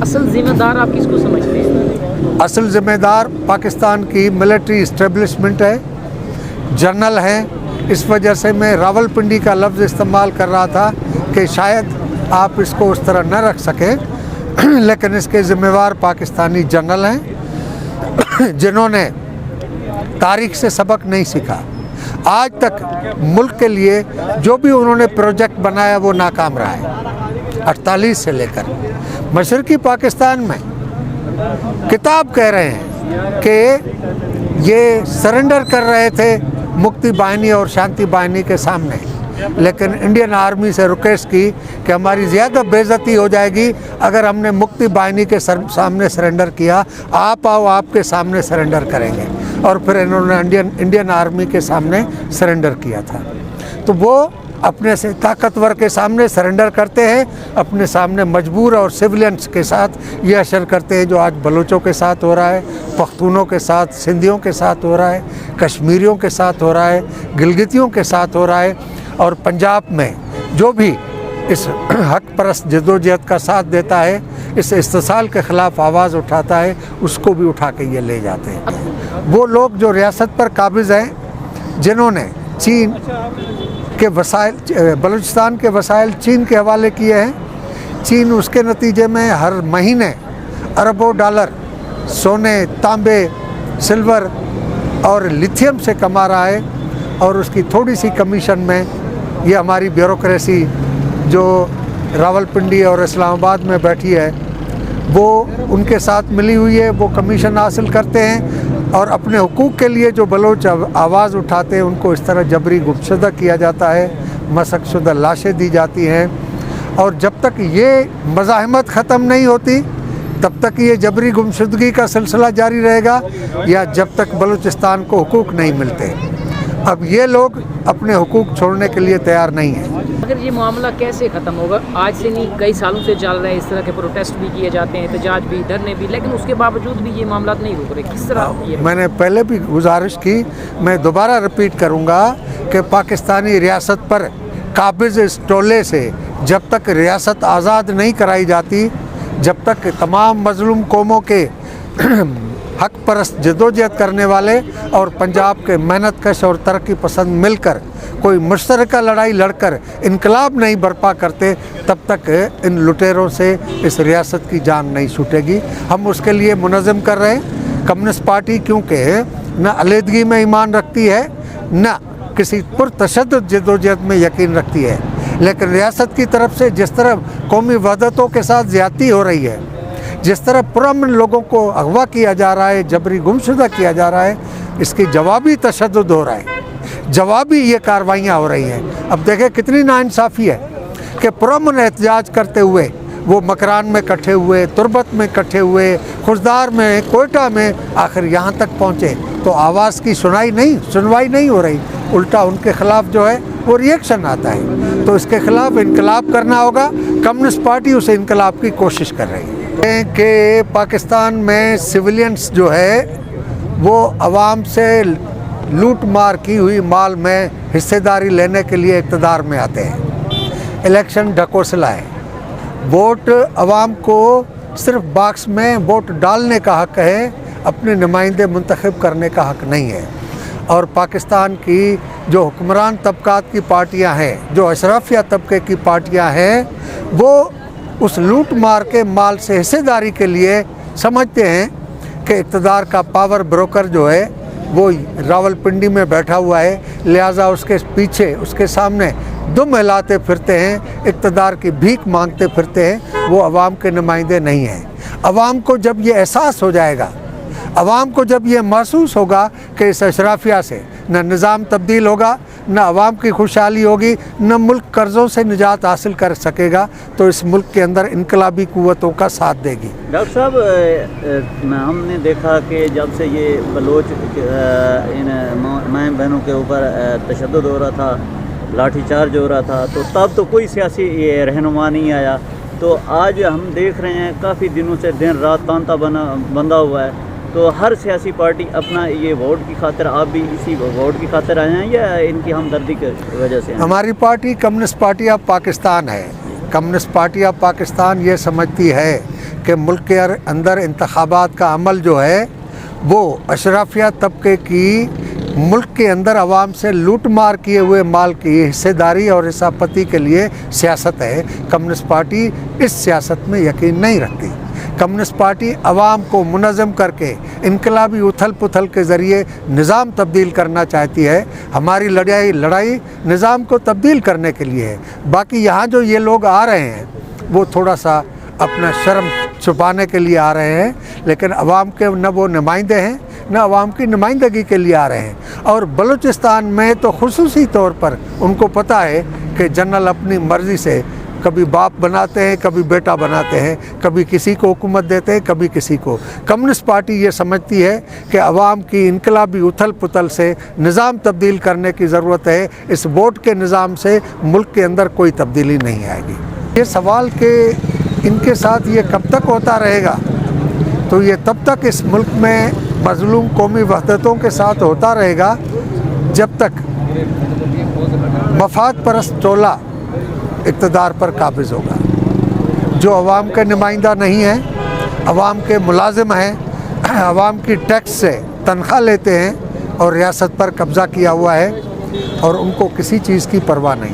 असल जिम्मेदार आप किसको समझते हैं? असल ज़िम्मेदार पाकिस्तान की मिलिट्री इस्टेब्लिशमेंट है, जनरल हैं। इस वजह से मैं रावलपिंडी का लफ्ज़ इस्तेमाल कर रहा था कि शायद आप इसको उस तरह न रख सकें, लेकिन इसके ज़िम्मेवार पाकिस्तानी जनरल हैं जिन्होंने तारीख़ से सबक नहीं सीखा। आज तक मुल्क के लिए जो भी उन्होंने प्रोजेक्ट बनाया वो नाकाम रहा है। 48 से लेकर मशरक़ी पाकिस्तान में किताब कह रहे हैं कि ये सरेंडर कर रहे थे मुक्ति बाहिनी और शांति बाहिनी के सामने, लेकिन इंडियन आर्मी से रिक्वेस्ट की कि हमारी ज़्यादा बेइज्जती हो जाएगी अगर हमने मुक्ति बाहिनी के सामने सरेंडर किया, आप आओ आपके सामने सरेंडर करेंगे। और फिर इन्होंने इंडियन आर्मी के सामने सरेंडर किया था। तो वो अपने से ताकतवर के सामने सरेंडर करते हैं, अपने सामने मजबूर और सिविलियंस के साथ ये अशर करते हैं जो आज बलूचों के साथ हो रहा है, पख्तूनों के साथ, सिंधियों के साथ हो रहा है, कश्मीरियों के साथ हो रहा है, गिलगितियों के साथ हो रहा है। और पंजाब में जो भी इस हक परस्त जद्दोजहद का साथ देता है, इस इस्तिसाल के ख़िलाफ़ आवाज़ उठाता है, उसको भी उठा के ये ले जाते हैं। वो लोग जो रियासत पर काबिज़ हैं, जिन्होंने चीन के वसाइल, बलूचिस्तान के वसाइल चीन के हवाले किए हैं। चीन उसके नतीजे में हर महीने अरबों डॉलर सोने, तांबे, सिल्वर और लिथियम से कमा रहा है, और उसकी थोड़ी सी कमीशन में ये हमारी ब्यूरोक्रेसी जो रावलपिंडी और इस्लामाबाद में बैठी है वो उनके साथ मिली हुई है। वो कमीशन हासिल करते हैं और अपने हुकूक के लिए जो बलोच आवाज़ उठाते हैं उनको इस तरह जबरी गुमशुदा किया जाता है, मसकशुदा लाशें दी जाती हैं। और जब तक ये मज़ाहमत ख़त्म नहीं होती तब तक ये जबरी गुमशुदगी का सिलसिला जारी रहेगा, या जब तक बलूचिस्तान को हुकूक नहीं मिलते। अब ये लोग अपने हुकूक छोड़ने के लिए तैयार नहीं हैं। अगर ये मामला कैसे ख़त्म होगा? आज से नहीं, कई सालों से चल रहा है, इस तरह के प्रोटेस्ट भी किए जाते हैं, एहतजाज भी, धरने भी, लेकिन उसके बावजूद भी ये मामला नहीं रुक रहे। किस तरह ये? मैंने पहले भी गुजारिश की, मैं दोबारा रिपीट करूँगा कि पाकिस्तानी रियासत पर काबिज़ इस टोले से जब तक रियासत आज़ाद नहीं कराई जाती, जब तक तमाम मज़लूम कौमों के हक परस्त जद्दोजहद करने वाले और पंजाब के मेहनत कश और तरक्की पसंद मिलकर कोई मुश्तरका लड़ाई लड़कर इनकलाब नहीं बर्पा करते, तब तक इन लुटेरों से इस रियासत की जान नहीं छूटेगी। हम उसके लिए मुनज़्ज़म कर रहे हैं। कम्युनिस्ट पार्टी क्योंकि न अलीदगी में ईमान रखती है, न किसी पुरतशद्दुद जद्दोजहद में यकीन रखती है, लेकिन रियासत की तरफ से जिस तरह कौमी वहदतों के साथ ज़्यादती हो रही है, जिस तरह पुरअमन लोगों को अगवा किया जा रहा है, जबरी गुमशुदा किया जा रहा है, इसकी जवाबी तशद्दुद हो रहा है, जवाबी ये कार्रवाइयाँ हो रही हैं। अब देखें कितनी नाइंसाफ़ी है कि पुरअमन एहतजाज करते हुए वो मकरान में इकट्ठे हुए, तुरबत में इकट्ठे हुए, खुशदार में, कोयटा में, आखिर यहाँ तक पहुँचे तो आवाज़ की सुनवाई नहीं हो रही। उल्टा उनके ख़िलाफ़ जो है वो रिएक्शन आता है। तो इसके ख़िलाफ़ इनकलाब करना होगा। कम्युनिस्ट पार्टी उस इनकलाब की कोशिश कर रही है कि पाकिस्तान में सिविलियंस जो है वो आवाम से लूट मार की हुई माल में हिस्सेदारी लेने के लिए इक़्तिदार में आते हैं। इलेक्शन ढकोसला है। वोट आवाम को सिर्फ बॉक्स में वोट डालने का हक़ है, अपने नुमाइंदे मुंतखब करने का हक़ नहीं है। और पाकिस्तान की जो हुक्मरान तबकात की पार्टियां हैं, जो अशराफिया तबके की पार्टियां हैं, वो उस लूट मार के माल से हिस्सेदारी के लिए समझते हैं कि इक़्तिदार का पावर ब्रोकर जो है वो रावलपिंडी में बैठा हुआ है, लिहाजा उसके पीछे, उसके सामने दुम हिलाते फिरते हैं, इक़्तिदार की भीख मांगते फिरते हैं। वो अवाम के नुमाइंदे नहीं हैं। अवाम को जब ये एहसास हो जाएगा, अवाम को जब ये महसूस होगा कि इस अशराफिया से न निज़ाम तब्दील होगा, न अवाम की खुशहाली होगी, न मुल्क कर्ज़ों से निजात हासिल कर सकेगा, तो इस मुल्क के अंदर इनकलाबी क़ुव्वतों का साथ देगी। डॉक्टर साहब, हमने देखा कि जब से ये बलोच इन माँ बहनों के ऊपर तशद्दुद हो रहा था, लाठीचार्ज हो रहा था, तो तब तो कोई सियासी रहनुमा नहीं आया। तो आज हम देख रहे हैं काफ़ी दिनों से दिन रात तांता बंधा हुआ है। तो हर सियासी पार्टी अपना ये वोट की खातिर, आप भी इसी वोट की खातिर आए हैं या इनकी हमदर्दी की वजह से? हमारी पार्टी कम्युनिस्ट पार्टी ऑफ पाकिस्तान है। کمیونسٹ پارٹی آف پاکستان یہ سمجھتی ہے کہ ملک کے اندر انتخابات کا عمل جو ہے وہ اشرافیہ طبقے کی ملک کے اندر عوام سے لوٹ مار کیے ہوئے مال کی حصے داری اور حصہ پتی کے لیے سیاست ہے۔ کمیونسٹ پارٹی اس سیاست میں یقین نہیں رکھتی۔ کمیونسٹ پارٹی عوام کو منظم کر کے انقلابی اتھل پتھل کے ذریعے نظام تبدیل کرنا چاہتی ہے۔ ہماری لڑائی نظام کو تبدیل کرنے کے لیے ہے۔ باقی یہاں جو یہ لوگ آ رہے ہیں وہ تھوڑا سا اپنا شرم چھپانے کے لیے آ رہے ہیں، لیکن عوام کے نہ وہ نمائندے ہیں نہ عوام کی نمائندگی کے لیے آ رہے ہیں۔ اور بلوچستان میں تو خصوصی طور پر ان کو پتہ ہے کہ جنرل اپنی مرضی سے کبھی باپ بناتے ہیں، کبھی بیٹا بناتے ہیں، کبھی کسی کو حکومت دیتے ہیں، کبھی کسی کو۔ کمیونسٹ پارٹی یہ سمجھتی ہے کہ عوام کی انقلابی اتھل پتھل سے نظام تبدیل کرنے کی ضرورت ہے۔ اس ووٹ کے نظام سے ملک کے اندر کوئی تبدیلی نہیں آئے گی۔ یہ سوال کہ ان کے ساتھ یہ کب تک ہوتا رہے گا، تو یہ تب تک اس ملک میں مظلوم قومی وحدتوں کے ساتھ ہوتا رہے گا جب تک مفاد پرست ٹولہ اقتدار پر قابض ہوگا، جو عوام کے نمائندہ نہیں ہیں، عوام کے ملازم ہیں، عوام کی ٹیکس سے تنخواہ لیتے ہیں اور ریاست پر قبضہ کیا ہوا ہے اور ان کو کسی چیز کی پرواہ نہیں ہے۔